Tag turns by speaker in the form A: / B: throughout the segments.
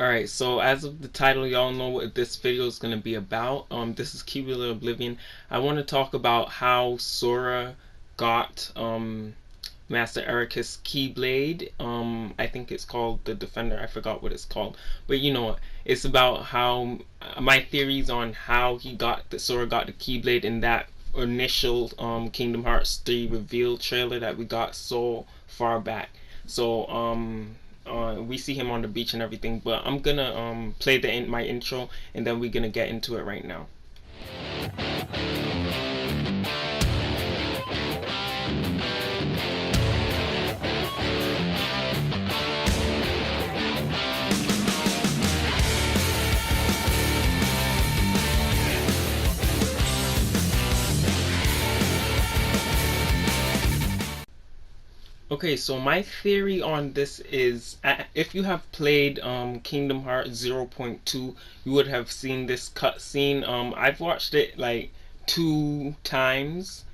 A: Alright, so as of the title, y'all know what this video is going to be about. This is Keyblade Oblivion. I want to talk about how Sora got Master Eraqus Keyblade. I think it's called the Defender. I forgot what it's called, but you know, it's about how my theories on how Sora got the Keyblade in that initial Kingdom Hearts 3 reveal trailer that we got so far back. So we see him on the beach and everything, but I'm gonna play my intro, and then we're gonna get into it right now. Okay, so my theory on this is, if you have played Kingdom Hearts 0.2, you would have seen this cutscene. I've watched it like 2 times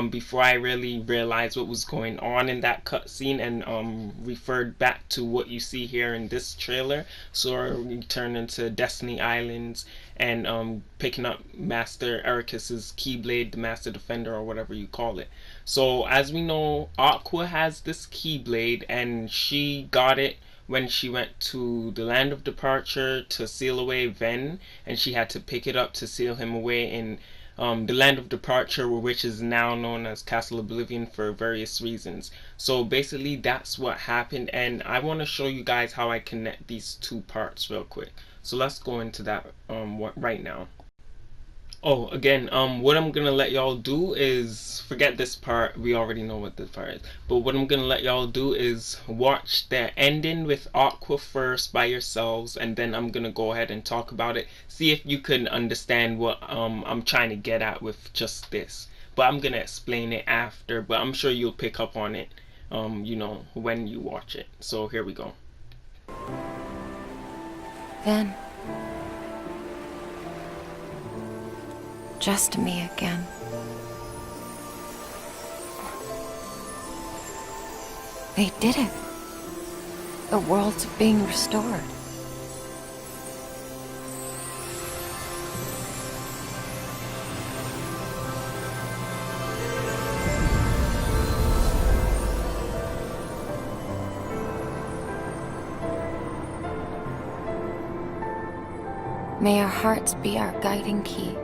A: before I really realized what was going on in that cutscene, and referred back to what you see here in this trailer. Sora returned into Destiny Islands and picking up Master Eraqus's Keyblade, the Master Defender, or whatever you call it. So as we know, Aqua has this Keyblade, and she got it when she went to the land of departure to seal away Ven, and she had to pick it up to seal him away in the land of departure, which is now known as Castle Oblivion for various reasons. So basically that's what happened, and I want to show you guys how I connect these two parts real quick. So let's go into that right now. Oh, again, what I'm gonna let y'all do is forget this part. We already know what this part is. But what I'm gonna let y'all do is watch the ending with Aqua first by yourselves, and then I'm gonna go ahead and talk about it. See if you can understand what I'm trying to get at with just this. But I'm gonna explain it after. But I'm sure you'll pick up on it, you know, when you watch it. So here we go.
B: Then, just me again. They did it. The world's being restored. May our hearts be our guiding key.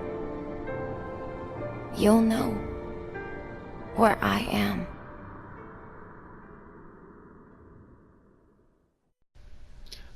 B: You'll know where I am.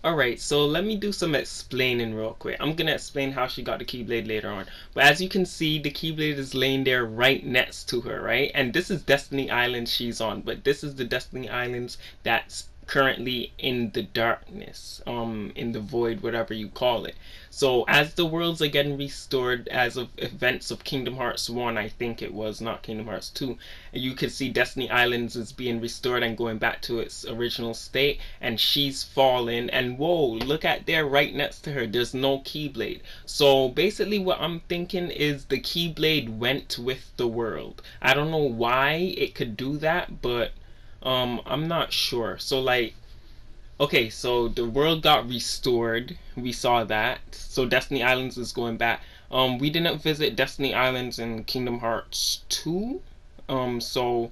A: Alright, so let me do some explaining real quick. I'm gonna explain how she got the Keyblade later on. But as you can see, the Keyblade is laying there right next to her, right? And this is Destiny Island she's on, but this is the Destiny Islands that's currently in the darkness, in the void, whatever you call it. So as the worlds are getting restored, as of events of Kingdom Hearts 1, I think it was, not Kingdom Hearts 2, you can see Destiny Islands is being restored and going back to its original state, and she's fallen, and whoa, look at there right next to her, there's no Keyblade. So basically what I'm thinking is the Keyblade went with the world. I don't know why it could do that, but I'm not sure. So like, okay, so the world got restored. We saw that. So Destiny Islands is going back. We didn't visit Destiny Islands in Kingdom Hearts 2. So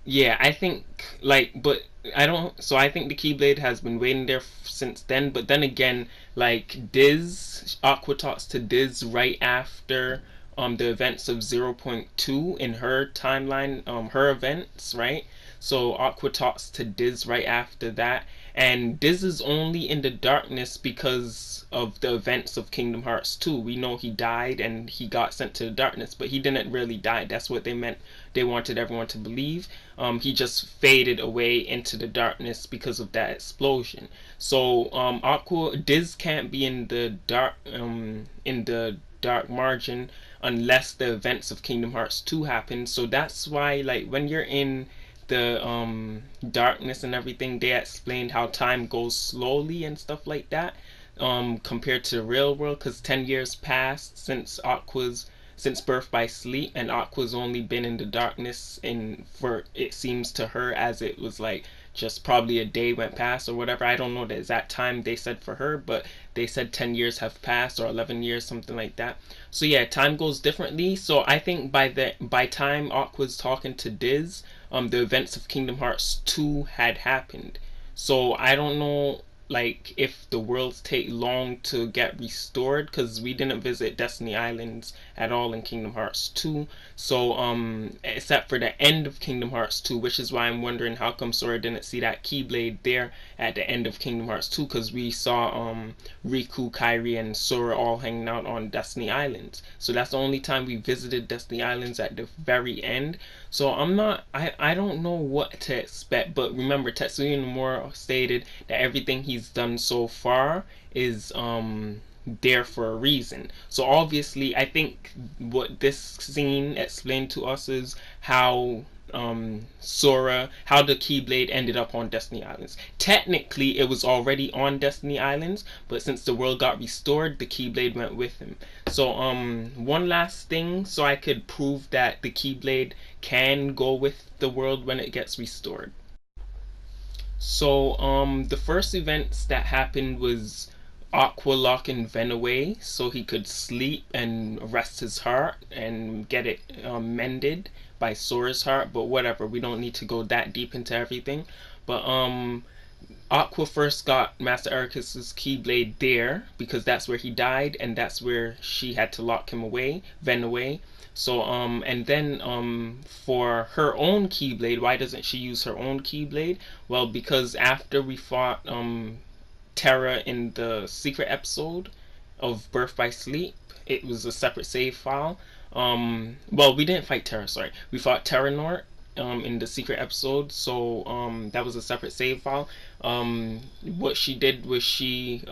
A: yeah, I think like, but I don't. So I think the Keyblade has been waiting there since then. But then again, like Diz, Aqua talks to Diz right after the events of 0.2 in her timeline, her events, right? So Aqua talks to Diz right after that, and Diz is only in the darkness because of the events of Kingdom Hearts 2. We know he died and he got sent to the darkness, but he didn't really die. That's what they meant. They wanted everyone to believe. He just faded away into the darkness because of that explosion. So Diz can't be in the dark margin unless the events of Kingdom Hearts 2 happen. So that's why, like, when you're in the darkness and everything, they explained how time goes slowly and stuff like that, compared to the real world, because 10 years passed since birth by sleep, and Aqua's only been in the darkness in, for it seems to her, as it was like just probably a day went past or whatever. I don't know the exact time they said for her, but they said 10 years have passed or 11 years, something like that. So yeah, time goes differently. So I think by time Aqua's talking to Diz, the events of Kingdom Hearts 2 had happened. So I don't know, like, if the worlds take long to get restored, because we didn't visit Destiny Islands at all in Kingdom Hearts 2. So except for the end of Kingdom Hearts 2, which is why I'm wondering how come Sora didn't see that Keyblade there at the end of Kingdom Hearts 2, because we saw Riku, Kairi, and Sora all hanging out on Destiny Islands. So that's the only time we visited Destiny Islands, at the very end. So I don't know what to expect, but remember, Tetsuya Nomura stated that everything he's done so far is there for a reason. So obviously, I think what this scene explained to us is how Sora, how the Keyblade ended up on Destiny Islands. Technically, it was already on Destiny Islands, but since the world got restored, the Keyblade went with him. So one last thing, so I could prove that the Keyblade can go with the world when it gets restored. So the first events that happened was Aqua locking Ven away so he could sleep and rest his heart and get it mended by Sora's heart. But whatever, we don't need to go that deep into everything. But Aqua first got Master Eraqus's Keyblade there because that's where he died, and that's where she had to lock him away, Ven away. So and then for her own Keyblade, why doesn't she use her own Keyblade? Well, because after we fought Terra in the secret episode of Birth by Sleep, it was a separate save file. Well, we didn't fight Terra, sorry. We fought Terranort in the secret episode, so that was a separate save file. What she did was she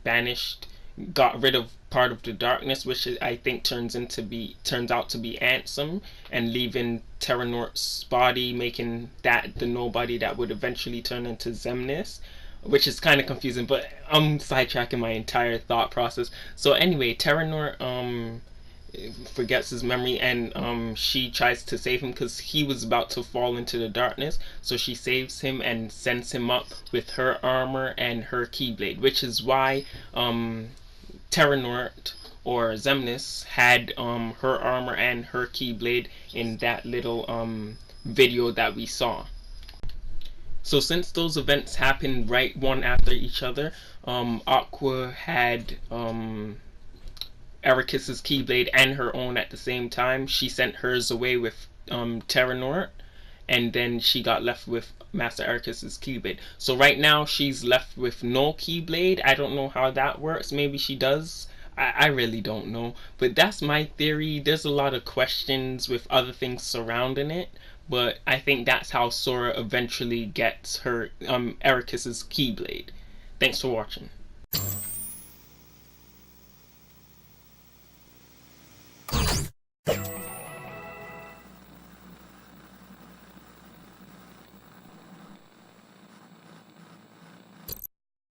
A: banished, got rid of part of the darkness, which I think turns out to be Ansem, and leaving Terranort's body, making that the nobody that would eventually turn into Xemnas, which is kind of confusing, but I'm sidetracking my entire thought process. So anyway, Terranort forgets his memory, and she tries to save him because he was about to fall into the darkness. So she saves him and sends him up with her armor and her Keyblade, which is why Terranort or Xemnas had her armor and her Keyblade in that little video that we saw. So since those events happened right one after each other, Aqua had Eraqus's Keyblade and her own at the same time. She sent hers away with Terranort, and then she got left with Master Eraqus's Keyblade. So right now she's left with no Keyblade. I don't know how that works. Maybe she does. I really don't know. But that's my theory. There's a lot of questions with other things surrounding it. But I think that's how Sora eventually gets her Eraqus's Keyblade. Thanks for watching.